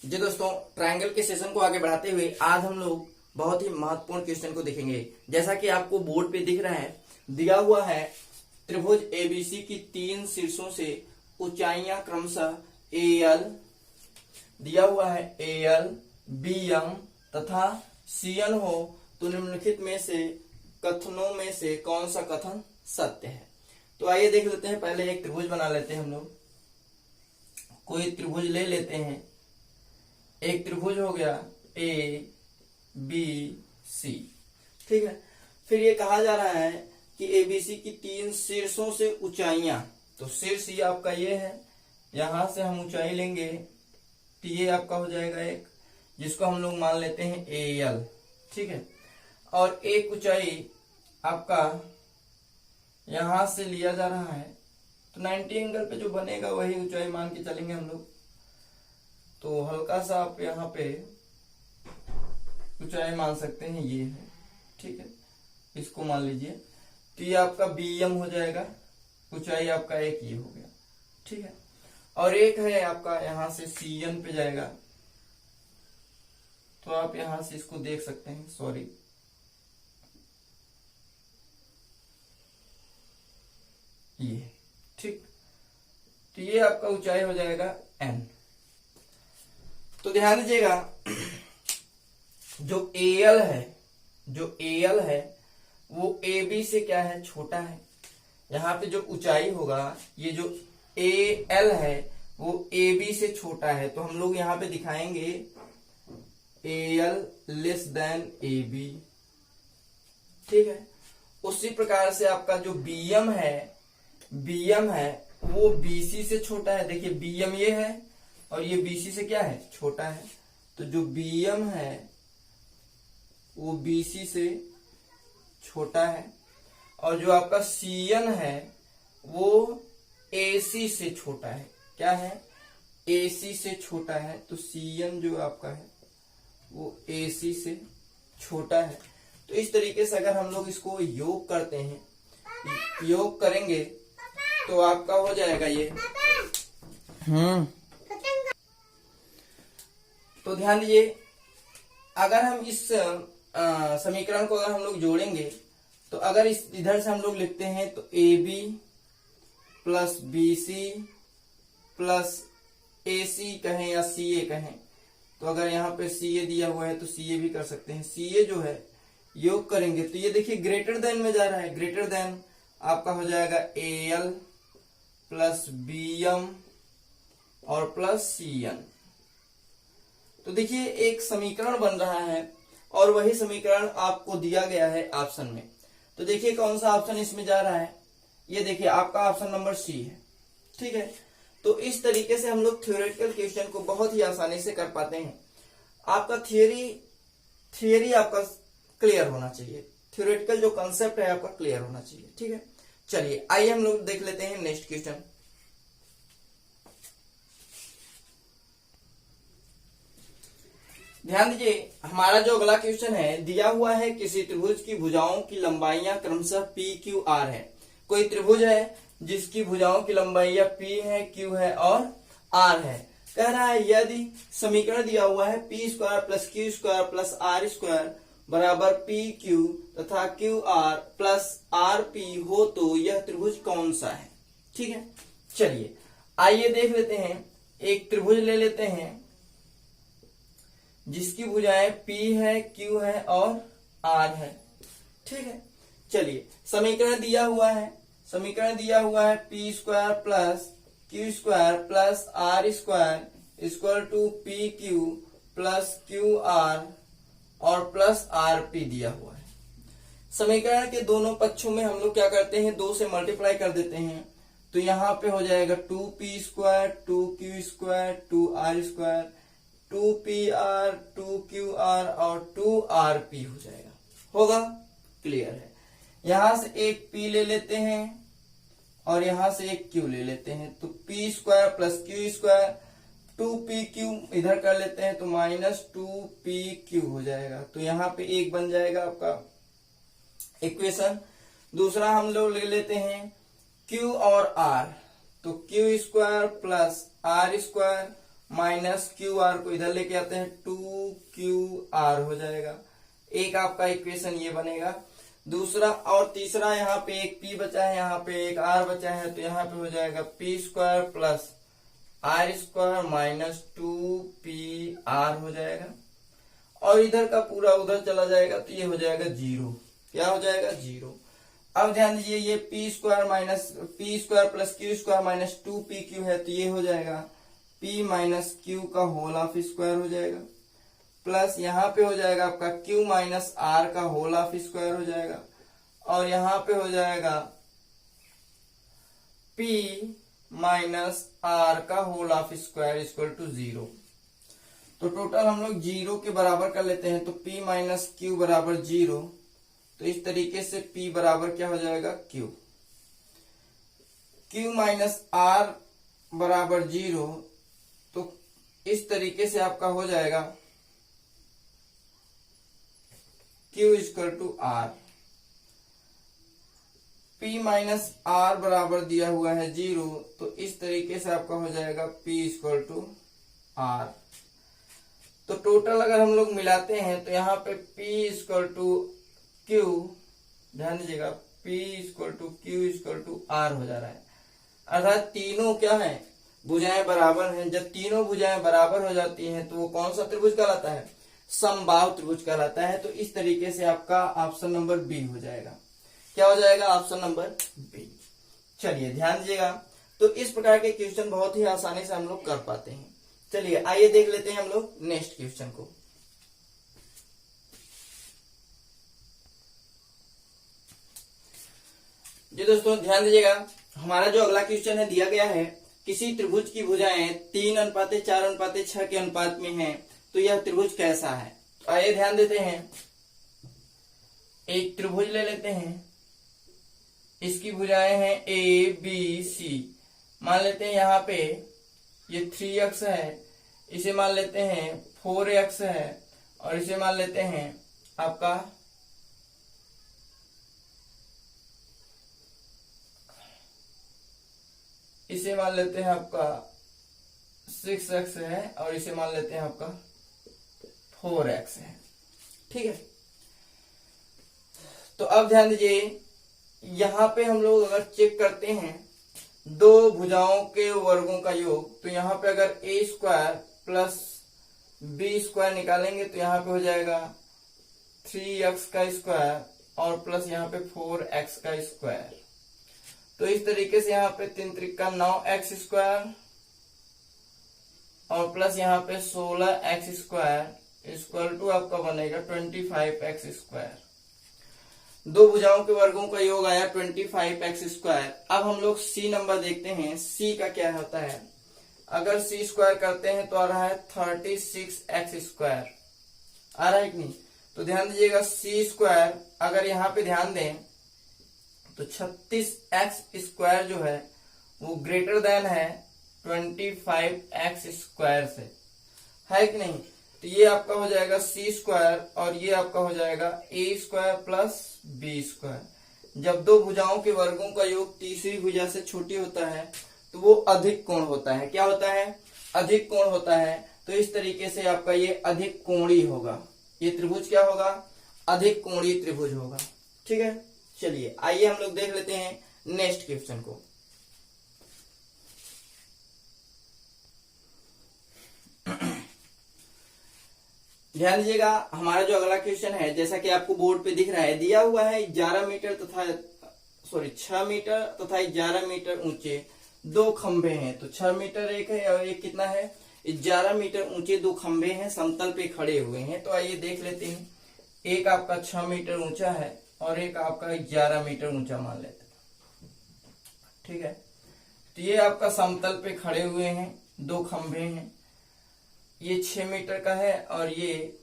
जी दोस्तों, ट्रायंगल के सेशन को आगे बढ़ाते हुए आज हम लोग बहुत ही महत्वपूर्ण क्वेश्चन को देखेंगे। जैसा कि आपको बोर्ड पे दिख रहा है, दिया हुआ है त्रिभुज एबीसी की 3 शीर्षों से ऊंचाइयां क्रमशः एल दिया हुआ है, एल बीएम तथा सीएन हो तो निम्नलिखित में से कथनों में से कौन सा कथन सत्य है। तो आइए देख लेते हैं। पहले एक त्रिभुज बना लेते हैं। हम लोग कोई त्रिभुज ले लेते हैं। एक त्रिभुज हो गया ए बी सी, ठीक है। फिर ये कहा जा रहा है कि एबीसी की 3 शीर्षों से ऊंचाइयां, तो शीर्ष ये आपका ये है, यहां से हम ऊंचाई लेंगे तो ये आपका हो जाएगा एक, जिसको हम लोग मान लेते हैं ए एल, ठीक है। और एक ऊंचाई आपका यहां से लिया जा रहा है, तो 90 एंगल पे जो बनेगा वही ऊंचाई मान के चलेंगे हम लोग। तो हल्का सा आप यहाँ पे ऊंचाई मान सकते हैं, ये है, ठीक है। इसको मान लीजिए, तो ये आपका बीएम हो जाएगा, ऊंचाई आपका एक ये हो गया, ठीक है। और एक है आपका यहाँ से सीएन पे जाएगा, तो आप यहां से इसको देख सकते हैं, सॉरी ये, ठीक। तो ये आपका ऊंचाई हो जाएगा एन। तो ध्यान दीजिएगा, जो एल है वो ए बी से क्या है, छोटा है। यहाँ पे जो ऊंचाई होगा, ये जो ए एल है वो ए बी से छोटा है, तो हम लोग यहाँ पे दिखाएंगे A L less than A B, ठीक है। उसी प्रकार से आपका जो बीएम है वो बीसी से छोटा है। देखिए बीएम ये है और ये बीसी से क्या है, छोटा है। तो जो बीएम है वो बीसी से छोटा है, और जो आपका सीएन है वो एसी से छोटा है। क्या है, एसी से छोटा है। तो सीएन जो आपका है वो एसी से छोटा है। तो इस तरीके से अगर हम लोग इसको योग करते हैं, योग करेंगे तो आपका हो जाएगा ये। तो ध्यान दीजिए, अगर हम इस समीकरण को अगर हम लोग जोड़ेंगे, तो अगर इस इधर से हम लोग लिखते हैं तो A B plus B C plus A C कहें या सी ए कहें, तो अगर यहाँ पे सी ए दिया हुआ है तो सी ए भी कर सकते हैं। सी ए जो है योग करेंगे तो ये देखिए ग्रेटर देन में जा रहा है, ग्रेटर देन आपका हो जाएगा A L plus B M और प्लस सी एन। तो देखिए एक समीकरण बन रहा है और वही समीकरण आपको दिया गया है ऑप्शन में। तो देखिए कौन सा ऑप्शन इसमें जा रहा है, ये देखिए आपका ऑप्शन नंबर सी है, ठीक है। तो इस तरीके से हम लोग थ्योरेटिकल क्वेश्चन को बहुत ही आसानी से कर पाते हैं। आपका थियरी आपका क्लियर होना चाहिए, थ्योरेटिकल जो कंसेप्ट है आपका क्लियर होना चाहिए, ठीक है। चलिए आइए हम लोग देख लेते हैं नेक्स्ट क्वेश्चन। ध्यान दीजिए, हमारा जो अगला क्वेश्चन है, दिया हुआ है किसी त्रिभुज की भुजाओं की लंबाइयां क्रमशः पी क्यू आर है। कोई त्रिभुज है जिसकी भुजाओं की लंबाइयां पी है, क्यू है और आर है। कह रहा है यदि समीकरण दिया हुआ है P square plus Q square plus R square बराबर पी क्यू तथा Q R plus R P हो तो यह त्रिभुज कौन सा है, ठीक है। चलिए आइए देख लेते हैं। एक त्रिभुज ले लेते हैं जिसकी भुजाएं पी है, क्यू है और आर है, ठीक है। चलिए समीकरण दिया हुआ है P square plus Q square plus R square equal to P Q plus Q R और प्लस आर पी दिया हुआ है। समीकरण के दोनों पक्षों में हम लोग क्या करते हैं, 2 से मल्टीप्लाई कर देते हैं। तो यहाँ पे हो जाएगा 2p square 2q square 2r square 2pr 2qr और 2rp हो जाएगा। होगा, क्लियर है। यहां से एक p ले लेते हैं और यहां से एक q ले लेते हैं, तो p square plus q square 2pq इधर कर लेते हैं तो माइनस 2pq हो जाएगा। तो यहाँ पे एक बन जाएगा आपका इक्वेशन। दूसरा हम लोग ले लेते हैं q और r, तो q square plus r square minus Q R को इधर लेके आते हैं 2QR हो जाएगा। एक आपका इक्वेशन ये बनेगा। दूसरा और तीसरा, यहाँ पे एक P बचा है, यहाँ पे एक R बचा है, तो यहाँ पे हो जाएगा P² plus R² minus 2PR हो जाएगा। और इधर का पूरा उधर चला जाएगा तो ये हो जाएगा 0। क्या हो जाएगा? 0। अब ध्यान दीजिए, ये P² plus Q² minus 2PQ है, तो ये हो जाएगा P माइनस Q का होल ऑफ स्क्वायर हो जाएगा, प्लस यहाँ पे हो जाएगा आपका Q माइनस R का होल ऑफ स्क्वायर हो जाएगा, और यहाँ पे हो जाएगा P माइनस R का whole of square equal to 0। तो टोटल हम लोग 0 के बराबर कर लेते हैं, तो P माइनस Q बराबर 0। तो इस तरीके से P बराबर क्या हो जाएगा? Q। Q माइनस R बराबर 0, तो इस तरीके से आपका हो जाएगा Q equal to R। P minus R बराबर दिया हुआ है 0, तो इस तरीके से आपका हो जाएगा P इक्वल टू R। तो टोटल अगर हम लोग मिलाते हैं तो यहाँ पे P इक्वल टू Q, ध्यान दीजिएगा, P equal to Q equal to R हो जा रहा है। अर्थात तीनों क्या है? भुजाएं बराबर हैं। जब तीनों भुजाएं बराबर हो जाती हैं तो वो कौन सा त्रिभुज कहलाता है? समबाहु त्रिभुज कहलाता है। तो इस तरीके से आपका ऑप्शन नंबर बी हो जाएगा। क्या हो जाएगा? Option number B. चलिए ध्यान दीजिएगा, तो इस प्रकार के क्वेश्चन बहुत ही आसानी से हम लोग कर पाते हैं। चलिए आइए देख लेते हैं हम लोग नेक्स्ट क्वेश्चन को। जी दोस्तों ध्यान दीजिएगा, हमारा जो अगला क्वेश्चन है दिया गया है, किसी त्रिभुज की भुजाएं 3:4:6 के अनुपात में हैं, तो यह त्रिभुज कैसा है? तो आइए ध्यान देते हैं। एक त्रिभुज ले लेते हैं, इसकी भुजाएं हैं ABC। मान लेते हैं यहाँ पे ये 3x है, इसे मान लेते हैं 4x है, और इसे मान लेते हैं आपका इसे मान लेते हैं आपका 6x है, और इसे मान लेते हैं आपका 4x है। ठीक है, तो अब ध्यान दीजिए, यहां पे हम लोग अगर चेक करते हैं दो भुजाओं के वर्गों का योग, तो यहाँ पे अगर A² प्लस B² निकालेंगे तो यहाँ पे हो जाएगा 3x का स्क्वायर और प्लस यहाँ पे 4x का स्क्वायर। तो इस तरीके से यहाँ पे 3 त्रिका 9x² और प्लस यहाँ पे 16x² इक्वल टू आपका बनेगा 25x²। दो भुजाओं के वर्गों का योग आया 25x²। अब हम लोग C नंबर देखते हैं, C का क्या होता है। अगर C² करते हैं तो आ रहा है 36x²। आ रहा है कि नहीं? तो ध्यान दीजिएगा, C² अगर यहाँ पे ध्यान दें तो 36x² जो है वो ग्रेटर देन है 25x² से, है कि नहीं? तो ये आपका हो जाएगा C² और ये आपका हो जाएगा A² प्लस B²। जब दो भुजाओं के वर्गों का योग तीसरी भुजा से छोटी होता है तो वो अधिक कोण होता है। क्या होता है? अधिक कोण होता है। तो इस तरीके से आपका ये अधिक कोणीय होगा। ये त्रिभुज क्या होगा? अधिक कोणीय त्रिभुज होगा। ठीक है, चलिए आइए हम लोग देख लेते हैं नेक्स्ट क्वेश्चन को। ध्यान दीजिएगा, हमारा जो अगला क्वेश्चन है, जैसा कि आपको बोर्ड पे दिख रहा है, दिया हुआ है 11 मीटर तथा 6 मीटर तथा 11 मीटर ऊंचे दो खंभे हैं। तो 6 मीटर एक है और एक कितना है? 11 मीटर ऊंचे दो खंभे हैं, समतल पे खड़े हुए हैं। तो आइए देख लेते हैं। एक आपका 6 मीटर ऊंचा है और एक आपका 11 मीटर ऊंचा मान लेते हैं। ठीक है, तो ये आपका समतल पे खड़े हुए हैं, दो खंभे हैं। ये 6 मीटर का है और ये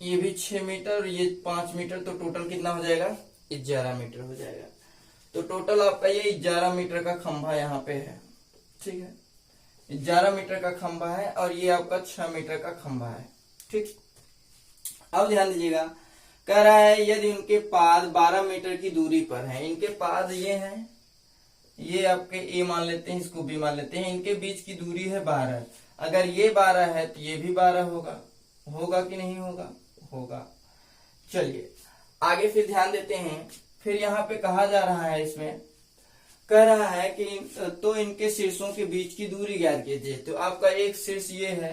भी 6 मीटर और ये 5 मीटर। तो टोटल कितना हो जाएगा? 11 मीटर हो जाएगा। तो टोटल आपका ये 11 मीटर का खंभा यहाँ पे है। ठीक है, 11 मीटर का खंभा है और ये आपका 6 मीटर का खंभा है। ठीक, अब ध्यान दीजिएगा, कह रहा है यदि उनके पाद 12 मीटर की दूरी पर है। इनके पाद ये हैं ये आपके ए मान लेते हैं, इसको बी मान लेते हैं। इनके बीच की दूरी है 12। अगर ये 12 है तो ये भी 12 होगा। होगा कि नहीं होगा? होगा। चलिए आगे फिर ध्यान देते हैं। फिर यहाँ पे कहा जा रहा है, इसमें कह रहा है कि तो इनके शीर्षों के बीच की दूरी ज्ञात कीजिए। तो आपका एक शीर्ष ये है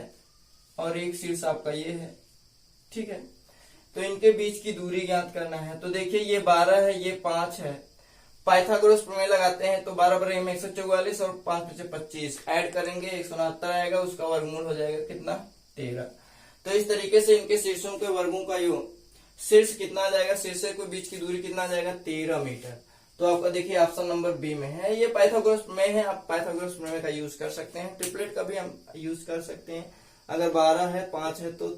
और एक शीर्ष आपका ये है, ठीक है। तो इनके बीच की दूरी ज्ञात करना है। तो देखिए ये 12 है, ये 5 है। पाइथागोरस प्रमेय लगाते हैं तो 12 बराबर में 144 और 5 पचे 25 ऐड करेंगे 169 आएगा, उसका वर्गमूल हो जाएगा कितना? 13। तो इस तरीके से इनके शीर्षों के वर्गों का योग, शीर्ष कितना आ जाएगा, शीर्ष के बीच की दूरी कितना आ जाएगा? 13 मीटर। तो आपका देखिए ऑप्शन नंबर बी में है। ये पाइथागोरस प्रमेय है, आप पाइथागोरस प्रमेय का यूज कर सकते हैं। ट्रिपलेट का भी हम यूज कर सकते हैं। अगर 12 है, 5 है तो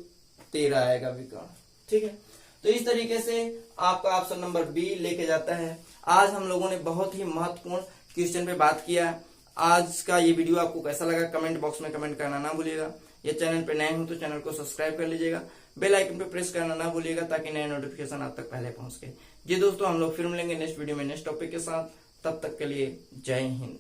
13 आएगा विकर्ण, ठीक है। तो इस तरीके से आपका ऑप्शन नंबर बी लेके जाता है। आज हम लोगों ने बहुत ही महत्वपूर्ण क्वेश्चन पे बात किया। आज का ये वीडियो आपको कैसा लगा कमेंट बॉक्स में कमेंट करना ना भूलिएगा। ये चैनल पे नए हो तो चैनल को सब्सक्राइब कर लीजिएगा, बेल आइकन पे प्रेस करना ना भूलिएगा ताकि नए नोटिफिकेशन आप तक पहले पहुंच गए। जी दोस्तों, हम लोग फिर मिलेंगे नेक्स्ट वीडियो में नेक्स्ट टॉपिक के साथ। तब तक के लिए जय हिंद।